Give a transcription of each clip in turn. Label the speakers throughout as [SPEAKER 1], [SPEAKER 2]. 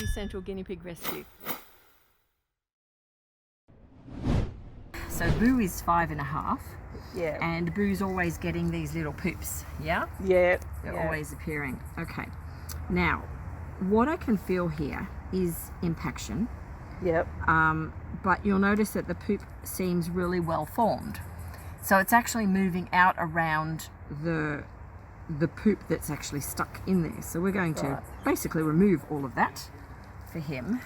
[SPEAKER 1] Cavy Central Guinea Pig Rescue. So Boo is 5.5.
[SPEAKER 2] Yeah.
[SPEAKER 1] And Boo's always getting these little poops, yeah?
[SPEAKER 2] Yeah.
[SPEAKER 1] They're always appearing. Okay. Now, what I can feel here is impaction.
[SPEAKER 2] Yep.
[SPEAKER 1] But you'll notice that the poop seems really well formed. So it's actually moving out around the poop that's actually stuck in there. So we're going to basically remove all of that for him.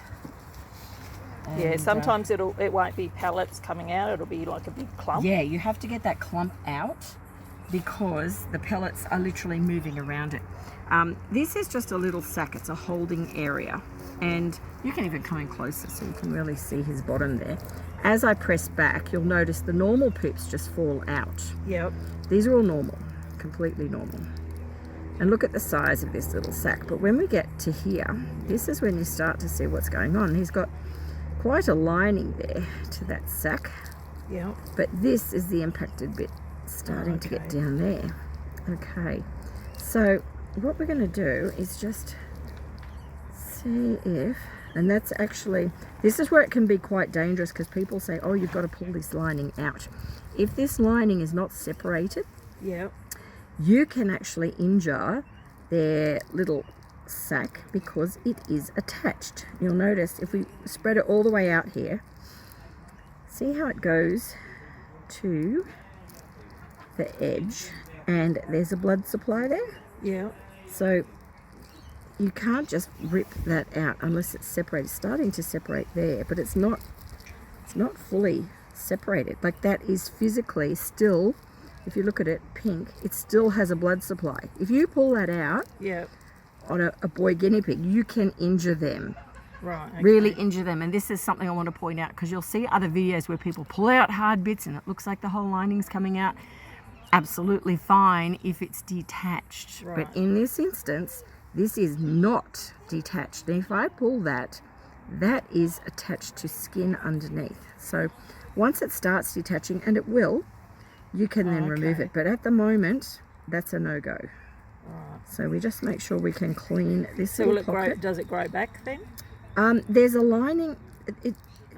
[SPEAKER 1] And,
[SPEAKER 2] yeah, sometimes it won't be pellets coming out, it'll be like a big clump.
[SPEAKER 1] Yeah, you have to get that clump out because the pellets are literally moving around it. This is just a little sack, it's a holding area. And you can even come in closer so you can really see his bottom there. As I press back, you'll notice the normal poops just fall out.
[SPEAKER 2] Yep.
[SPEAKER 1] These are all normal, completely normal. And look at the size of this little sack. But when we get to here, this is when you start to see what's going on. He's got quite a lining there to that sack.
[SPEAKER 2] Yep.
[SPEAKER 1] But this is the impacted bit starting to get down there. Okay. So what we're going to do is just see if, and that's actually, this is where it can be quite dangerous because people say, oh, you've got to pull this lining out. If this lining is not separated,
[SPEAKER 2] yep,
[SPEAKER 1] you can actually injure their little sack because it is attached. You'll notice if we spread it all the way out here, see how it goes to the edge and there's a blood supply there?
[SPEAKER 2] yeah.
[SPEAKER 1] So you can't just rip that out unless it's separated. It's starting to separate there, but it's not fully separated. Like that is physically still, if you look at it pink, it still has a blood supply. If you pull that out,
[SPEAKER 2] Yep.
[SPEAKER 1] on a boy guinea pig, you can injure them.
[SPEAKER 2] Right. Okay.
[SPEAKER 1] Really injure them. And this is something I want to point out because you'll see other videos where people pull out hard bits and it looks like the whole lining's coming out. Absolutely fine if it's detached.
[SPEAKER 2] Right.
[SPEAKER 1] But in this instance, this is not detached. And if I pull that, that is attached to skin underneath. So once it starts detaching, and it will, you can then remove it. But at the moment, that's a no-go.
[SPEAKER 2] Right.
[SPEAKER 1] So we just make sure we can clean this.
[SPEAKER 2] So will it grow? Does it grow back then?
[SPEAKER 1] There's a lining.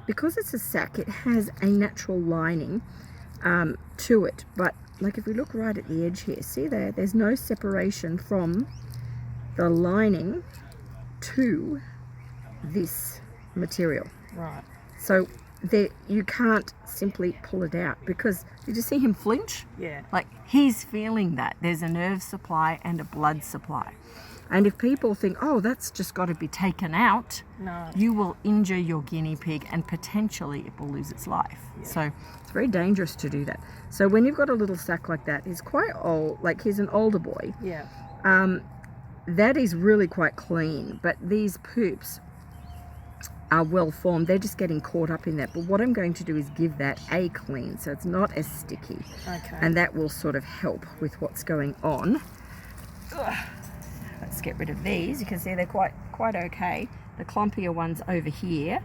[SPEAKER 1] Because it's a sack, it has a natural lining to it. But like if we look right at the edge here, see there? There's no separation from the lining to this material.
[SPEAKER 2] Right.
[SPEAKER 1] So you can't simply pull it out because did you see him flinch?
[SPEAKER 2] Yeah.
[SPEAKER 1] Like he's feeling that. There's a nerve supply and a blood supply. And if people think, oh, that's just got to be taken out,
[SPEAKER 2] No.
[SPEAKER 1] you will injure your guinea pig and potentially it will lose its life.
[SPEAKER 2] Yeah.
[SPEAKER 1] So it's very dangerous to do that. So when you've got a little sack like that, he's quite old, like he's an older boy.
[SPEAKER 2] Yeah.
[SPEAKER 1] That is really quite clean, but these poops are well formed. They're just getting caught up in that. But what I'm going to do is give that a clean so it's not as sticky.
[SPEAKER 2] Okay.
[SPEAKER 1] And that will sort of help with what's going on. Ugh. Let's get rid of these. You can see they're quite okay. The clumpier ones over here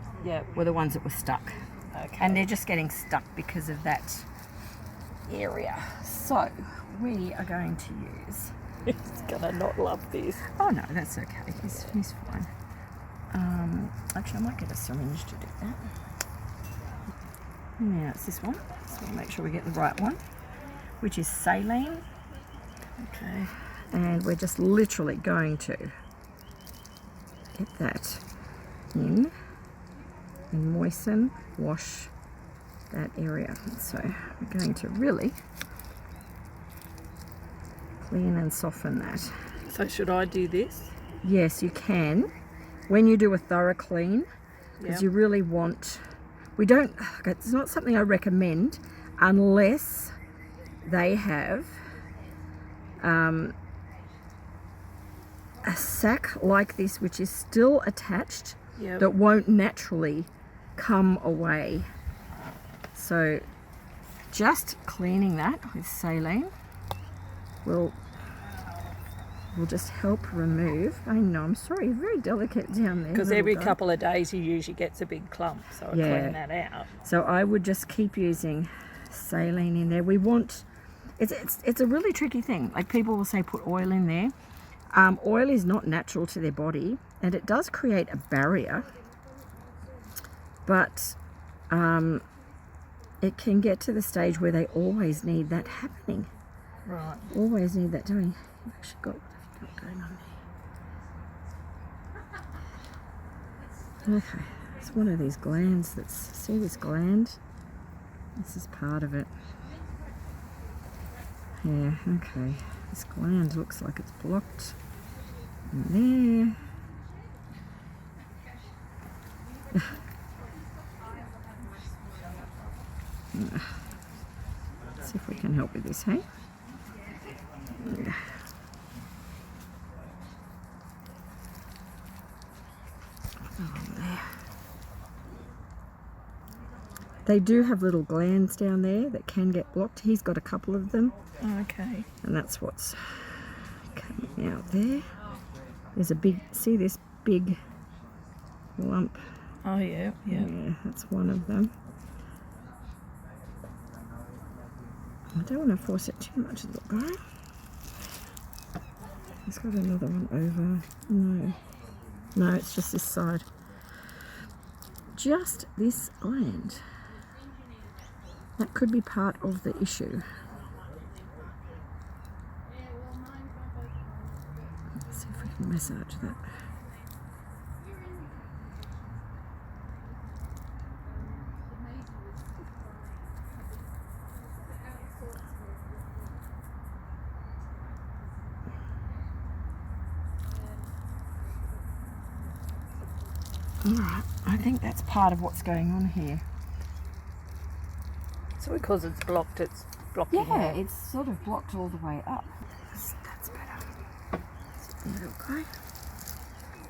[SPEAKER 1] were the ones that were stuck.
[SPEAKER 2] Okay.
[SPEAKER 1] And they're just getting stuck because of that area. So we are going to use...
[SPEAKER 2] He's gonna not love this.
[SPEAKER 1] Oh no, that's okay. He's fine. Actually, I might get a syringe to do that. Now it's this one. So we'll make sure we get the right one, which is saline. Okay. And we're just literally going to get that in and moisten, wash that area. So we're going to really clean and soften that.
[SPEAKER 2] So should I do this?
[SPEAKER 1] Yes, you can. When you do a thorough clean, because you really want, it's not something I recommend unless they have a sack like this which is still attached that won't naturally come away. So just cleaning that with saline will just help remove. I know, I'm sorry, very delicate down there.
[SPEAKER 2] Because every couple of days he usually gets a big clump, so I clean that out.
[SPEAKER 1] So I would just keep using saline in there. We want, it's a really tricky thing. Like people will say put oil in there. Oil is not natural to their body, and it does create a barrier, but it can get to the stage where they always need that happening.
[SPEAKER 2] Right.
[SPEAKER 1] Always need that doing. You've actually got what have you got going on there? Okay, it's one of these glands that's, see this gland? This is part of it. Yeah, okay. This gland looks like it's blocked in there. Let's see if we can help with this, hey? Yeah. Oh, there. They do have little glands down there that can get blocked. He's got a couple of them.
[SPEAKER 2] Oh, okay.
[SPEAKER 1] And that's what's coming out there. There's a big, see this big lump?
[SPEAKER 2] Oh, yeah, yeah.
[SPEAKER 1] Yeah, that's one of them. I don't want to force it too much, little guy. He's got another one over. No. No, it's just this side. Just this gland. That could be part of the issue. Let's see if we can massage that. Alright, I think that's part of what's going on here.
[SPEAKER 2] So because it's blocked, it's blocking
[SPEAKER 1] Yeah,
[SPEAKER 2] out.
[SPEAKER 1] it's sort of blocked all the way up. That's better. Okay.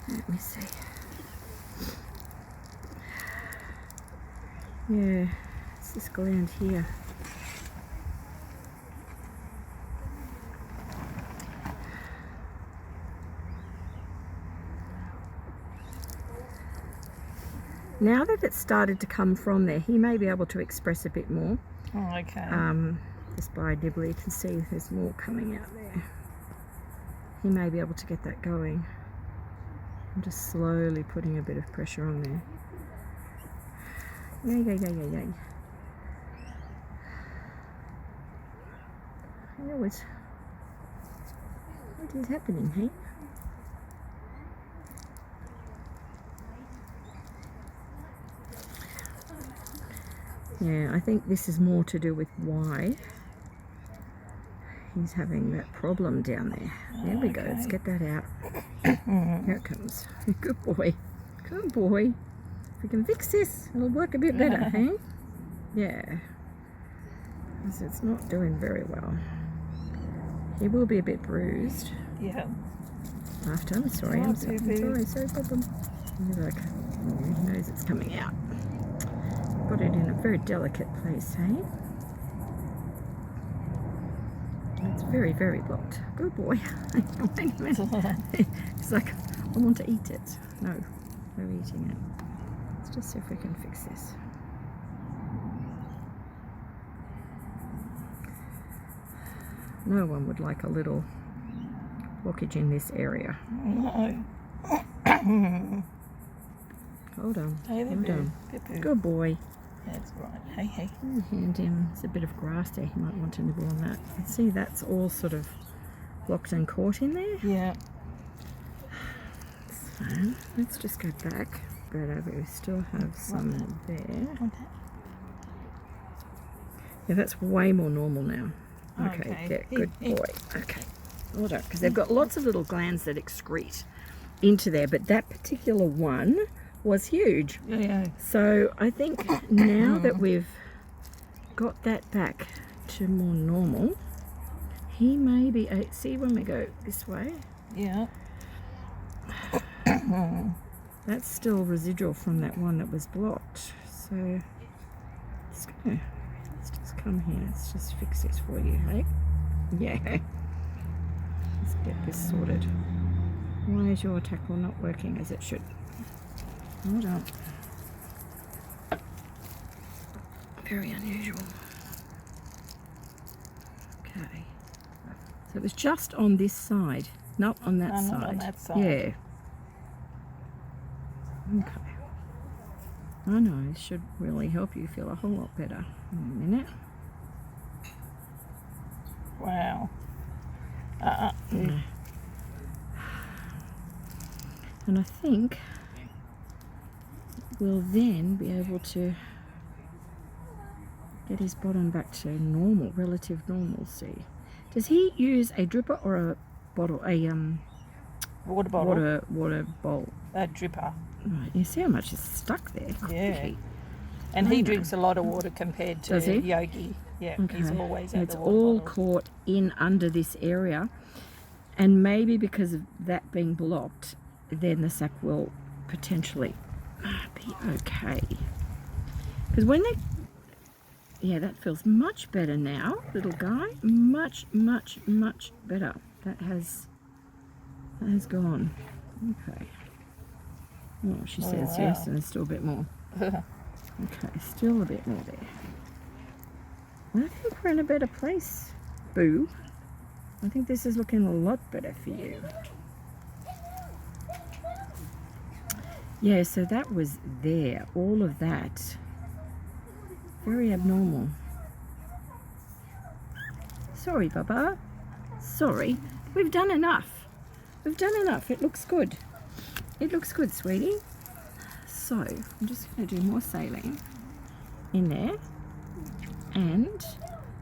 [SPEAKER 1] Let me see. Yeah, it's this gland here. Now that it's started to come from there, he may be able to express a bit more.
[SPEAKER 2] Oh, okay.
[SPEAKER 1] Just by a nibble, you can see there's more coming out there. He may be able to get that going. I'm just slowly putting a bit of pressure on there. Yay, yay, yay, yay, yay. What is happening, hey? Yeah, I think this is more to do with why he's having that problem down there. There we go, let's get that out. Here it comes. Good boy. Good boy. If we can fix this, it'll work a bit better, hey? Yeah. Because it's not doing very well. He will be a bit bruised.
[SPEAKER 2] Yeah.
[SPEAKER 1] After, I'm sorry, I'm sorry, sorry, problem. Look, he knows it's coming out. Got it in a very delicate place, hey? It's very, very blocked. Good boy. Wait a minute. It's like, I want to eat it. No, no eating it. Let's just see if we can fix this. No one would like a little blockage in this area.
[SPEAKER 2] No.
[SPEAKER 1] Hold on.
[SPEAKER 2] Hey,
[SPEAKER 1] Hold on. Good boy.
[SPEAKER 2] That's right. Hey, hey.
[SPEAKER 1] Hand him. There's a bit of grass there. He might want to nibble on that. You see, that's all sort of blocked and caught in there.
[SPEAKER 2] Yeah.
[SPEAKER 1] So let's just go back. But we still have some there. Yeah, that's way more normal now. Okay, yeah, good boy. Okay, hold on, because they've got lots of little glands that excrete into there, but that particular one was huge.
[SPEAKER 2] Yeah.
[SPEAKER 1] So I think now that we've got that back to more normal, he may be, see when we go this way?
[SPEAKER 2] Yeah.
[SPEAKER 1] That's still residual from that one that was blocked. So let's go. Let's just come here. Let's just fix this for you, hey? Yeah. Let's get this sorted. Why is your tackle not working as it should? Hold on. Very unusual. Okay. So it was just on this side Not on that
[SPEAKER 2] No,
[SPEAKER 1] side.
[SPEAKER 2] not on that side.
[SPEAKER 1] Yeah. Okay. I know, it should really help you feel a whole lot better. In a minute.
[SPEAKER 2] Wow.
[SPEAKER 1] Yeah. And I think we'll then be able to get his bottom back to normal, relative normalcy. Does he use a dripper or a bottle,
[SPEAKER 2] Water bottle.
[SPEAKER 1] water bowl?
[SPEAKER 2] A dripper.
[SPEAKER 1] Right, you see how much is stuck there?
[SPEAKER 2] Yeah.
[SPEAKER 1] Crikey.
[SPEAKER 2] And
[SPEAKER 1] I
[SPEAKER 2] he
[SPEAKER 1] know.
[SPEAKER 2] drinks a lot of water compared to
[SPEAKER 1] Does he?
[SPEAKER 2] Yogi. Yeah,
[SPEAKER 1] Okay.
[SPEAKER 2] he's always at
[SPEAKER 1] It's
[SPEAKER 2] the water
[SPEAKER 1] all
[SPEAKER 2] bottle.
[SPEAKER 1] caught in under this area, and maybe because of that being blocked, then the sac will potentially be okay. Because when they, yeah, that feels much better now, little guy. Much, much, much better. That has gone. Okay. Oh, she says
[SPEAKER 2] wow.
[SPEAKER 1] yes, and there's still a bit more. Okay, still a bit more there. I think we're in a better place, Boo. I think this is looking a lot better for you. Yeah, so that was there. All of that. Very abnormal. Sorry, Baba. Sorry. We've done enough. We've done enough. It looks good. It looks good, sweetie. So, I'm just going to do more saline in there. And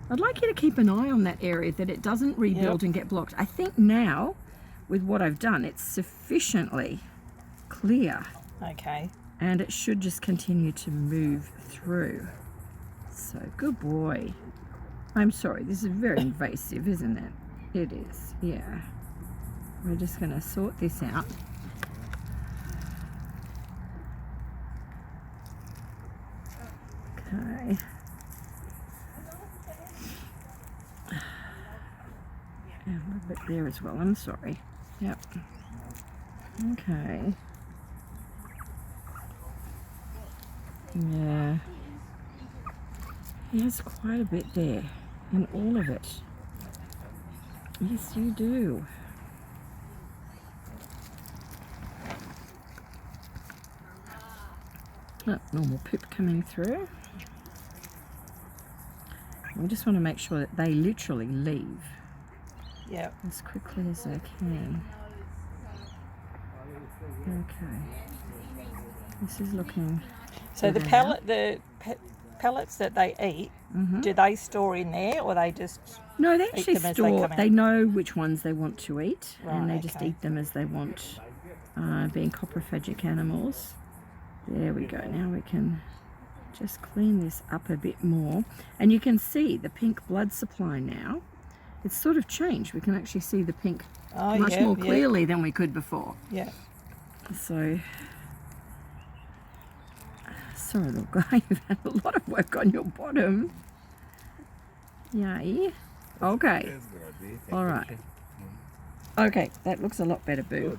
[SPEAKER 1] I'd like you to keep an eye on that area, that it doesn't rebuild and get blocked. I think now, with what I've done, it's sufficiently clear.
[SPEAKER 2] Okay.
[SPEAKER 1] And it should just continue to move through. So, good boy. I'm sorry, this is very invasive, isn't it? It is, yeah. We're just going to sort this out. Okay. And a little bit there as well, I'm sorry. Yep. Okay. Yeah. He has quite a bit there, and all of it. Yes, you do. Oh, normal poop coming through. We just want to make sure that they literally leave
[SPEAKER 2] Yeah.
[SPEAKER 1] as quickly as they can. Okay. This is looking.
[SPEAKER 2] So the pellets that they eat, do they store in there, or they just?
[SPEAKER 1] No, they actually
[SPEAKER 2] them as they
[SPEAKER 1] store.
[SPEAKER 2] come
[SPEAKER 1] They
[SPEAKER 2] out.
[SPEAKER 1] know which ones they want to eat, and
[SPEAKER 2] Right,
[SPEAKER 1] they just
[SPEAKER 2] okay.
[SPEAKER 1] eat them as they want. Being coprophagic animals. There we go. Now we can just clean this up a bit more, and you can see the pink blood supply now. It's sort of changed. We can actually see the pink much more clearly than we could before.
[SPEAKER 2] Yeah.
[SPEAKER 1] So, sorry, little guy, you've had a lot of work on your bottom. Yay. Okay. All right. Okay, that looks a lot better, Boo.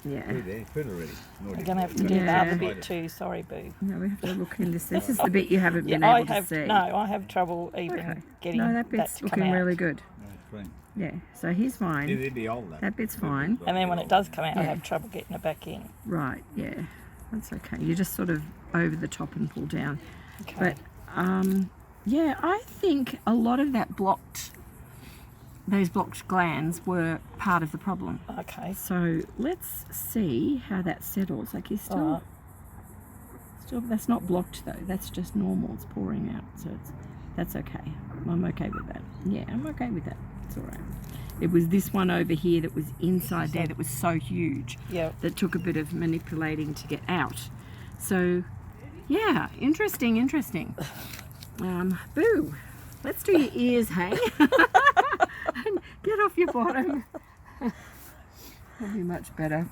[SPEAKER 1] Yeah.
[SPEAKER 2] We're going to have to do the other bit too. Sorry, Boo.
[SPEAKER 1] No, we have to look in this. This is the bit you haven't been
[SPEAKER 2] I
[SPEAKER 1] able
[SPEAKER 2] have,
[SPEAKER 1] to see.
[SPEAKER 2] No, I have trouble even getting
[SPEAKER 1] No, that bit's
[SPEAKER 2] to come
[SPEAKER 1] looking
[SPEAKER 2] out.
[SPEAKER 1] really good. Yeah, so he's fine. That bit's fine.
[SPEAKER 2] And then when it does come out, I
[SPEAKER 1] Yeah.
[SPEAKER 2] have trouble getting it back in.
[SPEAKER 1] Right, yeah. That's okay. You just sort of over the top and pull down.
[SPEAKER 2] Okay.
[SPEAKER 1] But, yeah, I think a lot of that those blocked glands were part of the problem.
[SPEAKER 2] Okay.
[SPEAKER 1] So let's see how that settles. Like, you're still, that's not blocked though. That's just normal. It's pouring out. So that's okay. I'm okay with that. Yeah, I'm okay with that. It's all right. It was this one over here that was inside there that was so huge that took a bit of manipulating to get out. So, yeah, interesting. Boo, let's do your ears, hey? And get off your bottom. That'll be much better.